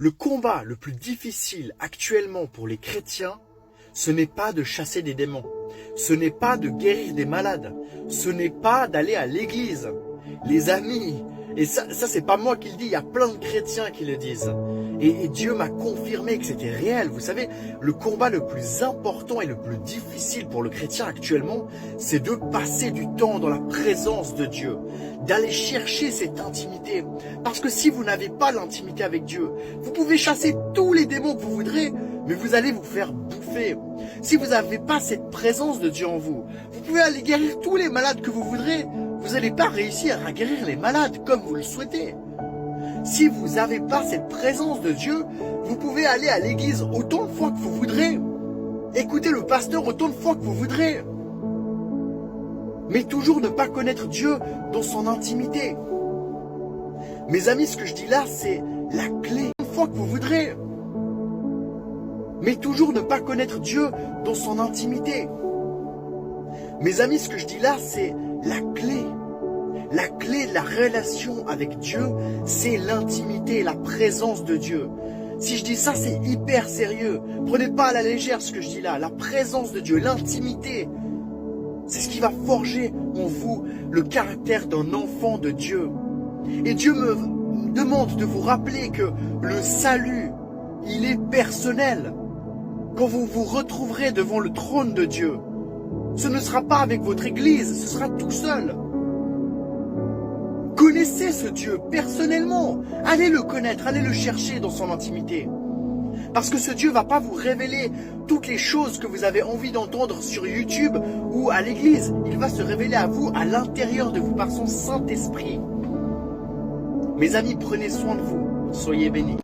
Le combat le plus difficile actuellement pour les chrétiens, ce n'est pas de chasser des démons, ce n'est pas de guérir des malades, ce n'est pas d'aller à l'église. Les amis, et ça c'est pas moi qui le dis, il y a plein de chrétiens qui le disent. Et Dieu m'a confirmé que c'était réel. Vous savez, le combat le plus important et le plus difficile pour le chrétien actuellement, c'est de passer du temps dans la présence de Dieu, d'aller chercher cette intimité. Parce que si vous n'avez pas l'intimité avec Dieu, vous pouvez chasser tous les démons que vous voudrez, mais vous allez vous faire bouffer. Si vous n'avez pas cette présence de Dieu en vous, vous pouvez aller guérir tous les malades que vous voudrez, vous n'allez pas réussir à guérir les malades comme vous le souhaitez. Si vous n'avez pas cette présence de Dieu, vous pouvez aller à l'église autant de fois que vous voudrez, écouter le pasteur autant de fois que vous voudrez, mais toujours ne pas connaître Dieu dans son intimité. Mes amis, ce que je dis là, c'est la clé. Autant de fois que vous voudrez, mais toujours ne pas connaître Dieu dans son intimité. Mes amis, ce que je dis là, c'est la clé. La clé de la relation avec Dieu, c'est l'intimité, la présence de Dieu. Si je dis ça, c'est hyper sérieux. Prenez pas à la légère ce que je dis là. La présence de Dieu, l'intimité, c'est ce qui va forger en vous le caractère d'un enfant de Dieu. Et Dieu me demande de vous rappeler que le salut, il est personnel. Quand vous vous retrouverez devant le trône de Dieu, ce ne sera pas avec votre église, ce sera tout seul. Connaissez ce Dieu personnellement. Allez le connaître, allez le chercher dans son intimité. Parce que ce Dieu ne va pas vous révéler toutes les choses que vous avez envie d'entendre sur YouTube ou à l'église. Il va se révéler à vous, à l'intérieur de vous, par son Saint-Esprit. Mes amis, prenez soin de vous. Soyez bénis.